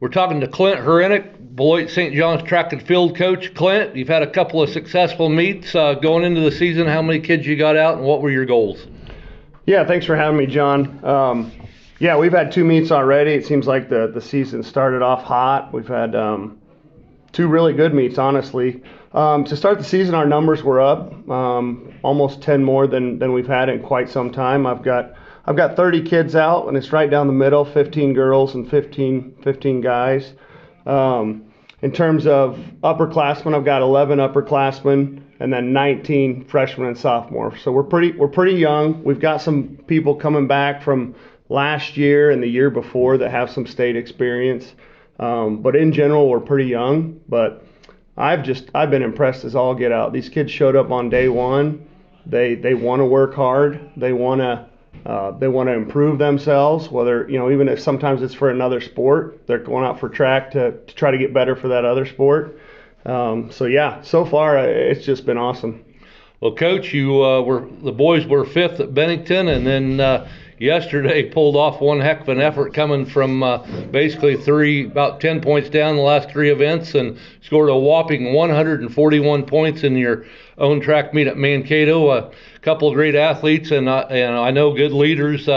We're talking to Clint Horinek, Beloit St. John's track and field coach. Clint, you've had a couple of successful meets going into the season. How many kids you got out, and what were your goals? Yeah, thanks for having me, John. Yeah, we've had 2 meets already. It seems like the season started off hot. We've had 2 really good meets, honestly. To start the season, our numbers were up, almost 10 more than we've had in quite some time. I've got 30 kids out, and it's right down the middle, 15 girls and 15 guys. In terms of upperclassmen, I've got 11 upperclassmen and then 19 freshmen and sophomores. So we're pretty young. We've got some people coming back from last year and the year before that have some state experience. But in general, we're pretty young. But I've been impressed as all get out. These kids showed up on day one. They want to work hard. They want to improve themselves, whether, even if sometimes it's for another sport. They're going out for track to try to get better for that other sport. So far it's just been awesome. Well, Coach, the boys were 5th at Bennington, and then yesterday pulled off one heck of an effort coming from basically about 10 points down the last 3 events, and scored a whopping 141 points in your own track meet at Mankato. A couple of great athletes, and I know good leaders.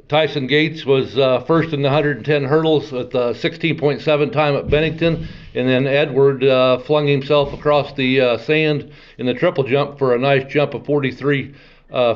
Tyson Gates was first in the 110 hurdles at the 16.7 time at Bennington, and then Edward flung himself across the sand in the triple jump for a nice jump of 43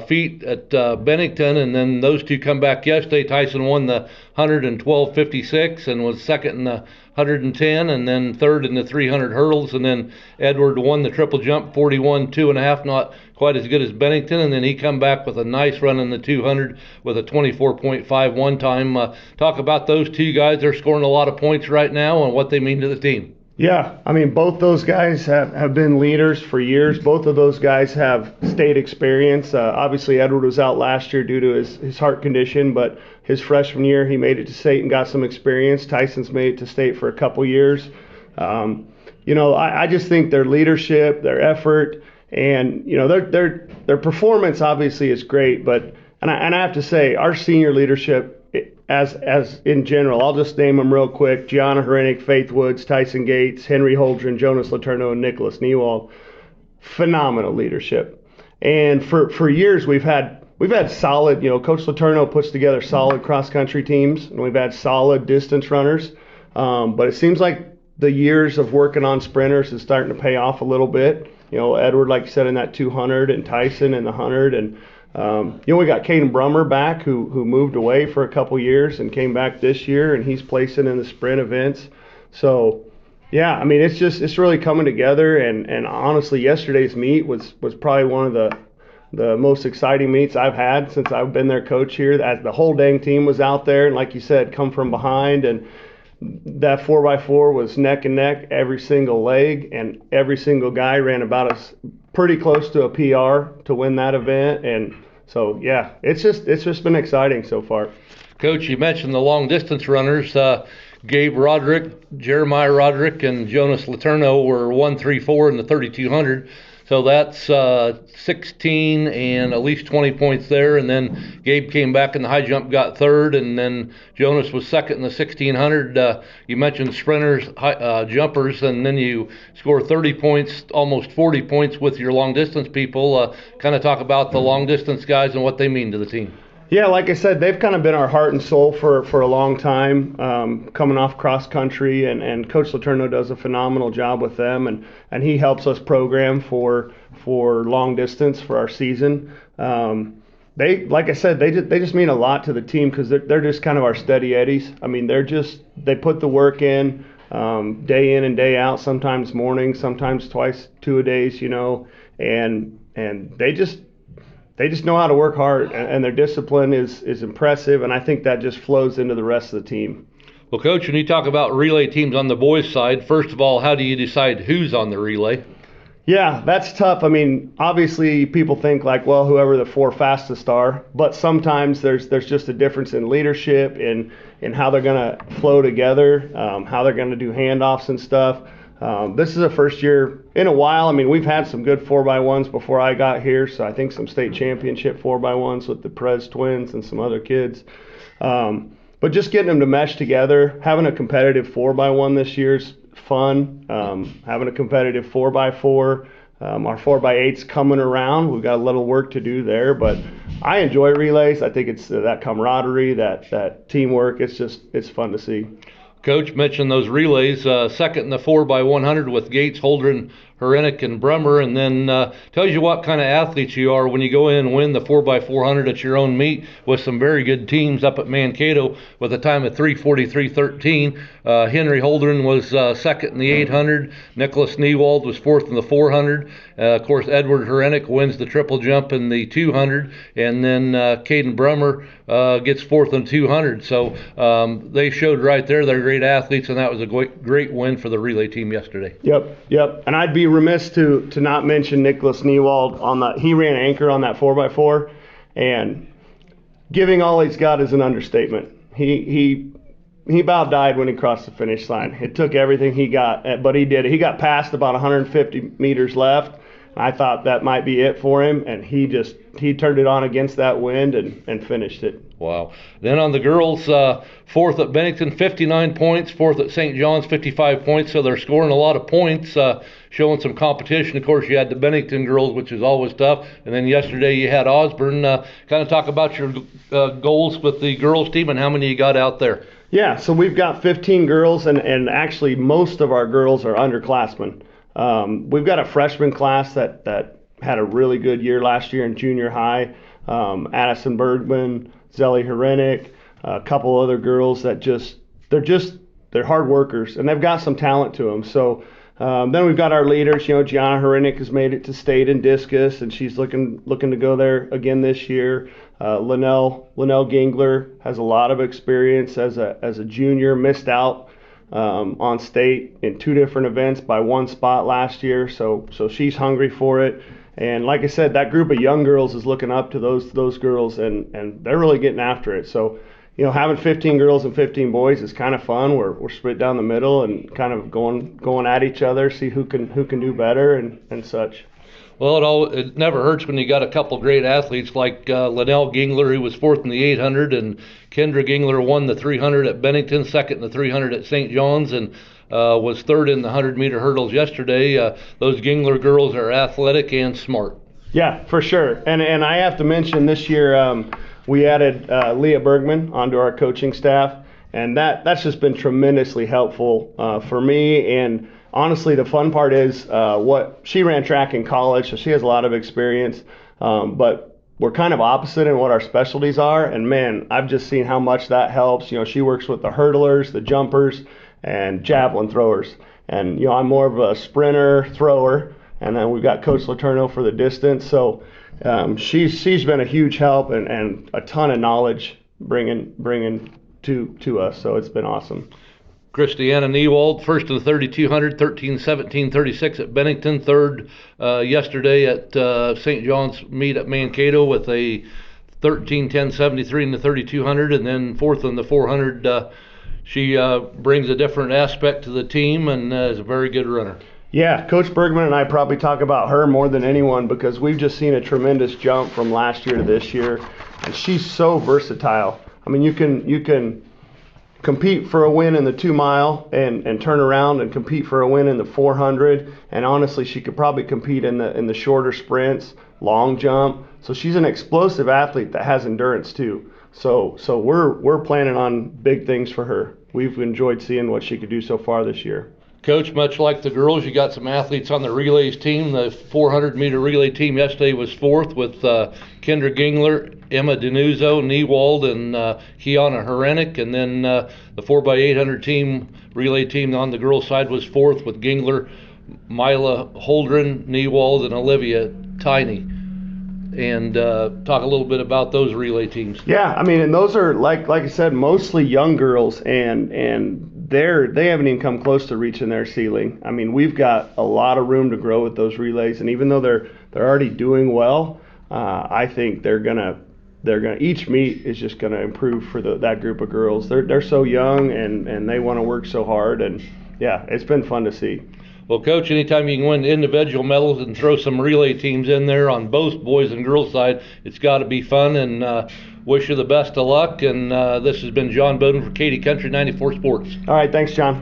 feet at Bennington, and then those 2 come back yesterday. Tyson won the 112.56 and was second in the 110, and then third in the 300 hurdles, and then Edward won the triple jump 41 2.5, not quite as good as Bennington, and then he come back with a nice run in the 200 with a 24.51 time. Talk about those 2 guys. They're scoring a lot of points right now and what they mean to the team. Yeah, both those guys have been leaders for years. Both of those guys have state experience. Obviously, Edward was out last year due to his heart condition, but his freshman year he made it to state and got some experience. Tyson's made it to state for a couple years. I just think their leadership, their effort, and their performance obviously is great. But I have to say, our senior leadership, as in general, I'll just name them real quick: Gianna Horinek, Faith Woods, Tyson Gates, Henry Holdren, Jonas Letourneau, and Nicholas Newald. Phenomenal leadership. And for years we've had solid, Coach Letourneau puts together solid cross country teams, and we've had solid distance runners. But it seems like the years of working on sprinters is starting to pay off a little bit. Edward, like you said, in that 200, and Tyson in the 100, and we got Caden Brummer back, who moved away for a couple years and came back this year, and he's placing in the sprint events. So, yeah, it's really coming together. And honestly, yesterday's meet was probably one of the most exciting meets I've had since I've been their coach here. The whole dang team was out there, and like you said, come from behind, and that 4x4 was neck and neck every single leg, and every single guy ran about pretty close to a PR to win that event. And so, yeah, it's just been exciting so far. Coach, you mentioned the long distance runners. Gabe Roderick, Jeremiah Roderick, and Jonas Letourneau were 1-3-4 in the 3200. So that's 16 and at least 20 points there. And then Gabe came back in the high jump, got third, and then Jonas was second in the 1600. You mentioned sprinters, jumpers, and then you score 30 points, almost 40 points with your long distance people. Kind of talk about the long distance guys and what they mean to the team. Yeah, like I said, they've kind of been our heart and soul for a long time, coming off cross country, and Coach Letourneau does a phenomenal job with them, and he helps us program for long distance for our season. They, like I said, they just mean a lot to the team, because they're just kind of our steady eddies. They put the work in and day out, sometimes morning, sometimes twice, 2-a-days, and they just know how to work hard, and their discipline is impressive, and I think that just flows into the rest of the team. Well, Coach, when you talk about relay teams on the boys' side, first of all, how do you decide who's on the relay? Yeah, that's tough. Obviously people think like, well, whoever the 4 fastest are, but sometimes there's just a difference in leadership, in how they're going to flow together, how they're going to do handoffs and stuff. This is the first year in a while. We've had some good 4x1s before I got here, so I think some state championship 4x1s with the Perez twins and some other kids. but just getting them to mesh together, having a competitive 4x1 this year's fun. Having a competitive 4x4. Our 4x8's coming around. We've got a little work to do there, but I enjoy relays. I think it's that camaraderie, that teamwork. It's fun to see. Coach mentioned those relays, second in the 4x100 with Gates, Holdren, Horinek, and Brummer, and then tells you what kind of athletes you are when you go in and win the 4x400 at your own meet with some very good teams up at Mankato with a time of 3:43.13. Henry Holdren was second in the 800. Nicholas Newald was fourth in the 400. Of course, Edward Horinek wins the triple jump in the 200, and then Caden Brummer gets fourth in 200. So they showed right there they're great athletes, and that was a great win for the relay team yesterday. Yep. And I'd be remiss to not mention Nicholas Newald on that. He ran anchor on that 4x4, and giving all he's got is an understatement. He about died when he crossed the finish line. It took everything he got, but he did it. He got past about 150 meters left. I thought that might be it for him, and he turned it on against that wind and finished it. Wow. Then on the girls, fourth at Bennington, 59 points. Fourth at St. John's, 55 points. So they're scoring a lot of points, showing some competition. Of course, you had the Bennington girls, which is always tough. And then yesterday you had Osborne. Kind of talk about your goals with the girls team and how many you got out there. Yeah, so we've got 15 girls, and actually most of our girls are underclassmen. We've got a freshman class that had a really good year last year in junior high. Addison Bergman, Zelly Horinek, a couple other girls that they're hard workers, and they've got some talent to them. So then we've got our leaders. Gianna Horinek has made it to state in discus, and she's looking to go there again this year. Linnell Gingler has a lot of experience as a junior, missed out on state in 2 different events by 1 spot last year, so she's hungry for it. And like I said, that group of young girls is looking up to those girls, and they're really getting after it. So, having 15 girls and 15 boys is kind of fun. We're split down the middle and kind of going at each other, see who can do better and such. Well, it never hurts when you got a couple great athletes like Linnell Gingler, who was fourth in the 800, and Kendra Gingler won the 300 at Bennington, second in the 300 at St. John's, and was third in the 100-meter hurdles yesterday. Those Gingler girls are athletic and smart. Yeah, for sure. And I have to mention this year we added Leah Bergman onto our coaching staff, and that's just been tremendously helpful for me. And honestly, the fun part is what she ran track in college, so she has a lot of experience. But we're kind of opposite in what our specialties are, and man, I've just seen how much that helps. She works with the hurdlers, the jumpers, and javelin throwers. And I'm more of a sprinter thrower, and then we've got Coach Letourneau for the distance. So she's been a huge help and a ton of knowledge bringing to us. So it's been awesome. Christiana Newald, first in the 3200, 13:17:36 at Bennington, third yesterday at St. John's meet at Mankato with a 13:10:73 in the 3200, and then fourth in the 400. She brings a different aspect to the team and is a very good runner. Yeah, Coach Bergman and I probably talk about her more than anyone because we've just seen a tremendous jump from last year to this year, and she's so versatile. I mean, you can compete for a win in the 2 mile and turn around and compete for a win in the 400, and honestly, she could probably compete in the shorter sprints, long jump. So she's an explosive athlete that has endurance too. So we're planning on big things for her. We've enjoyed seeing what she could do so far this year. Coach, much like the girls, you got some athletes on the relays team. The 400-meter relay team yesterday was fourth with Kendra Gingler, Emma Denuzzo, Newald, and Kiana Horinek. And then the 4x800 relay team on the girls' side was fourth with Gingler, Mila Holdren, Newald, and Olivia Tiny. And talk a little bit about those relay teams. Yeah, I mean, and those are, like I said, mostly young girls, and they haven't even come close to reaching their ceiling. I mean, we've got a lot of room to grow with those relays, and even though they're already doing well, I think they're gonna each meet is just gonna improve for that group of girls. They're so young and they want to work so hard, and yeah, it's been fun to see. Well, Coach, anytime you can win individual medals and throw some relay teams in there on both boys and girls side, it's got to be fun. And wish you the best of luck. And this has been John Bowden for Katy Country 94 Sports. All right, thanks, John.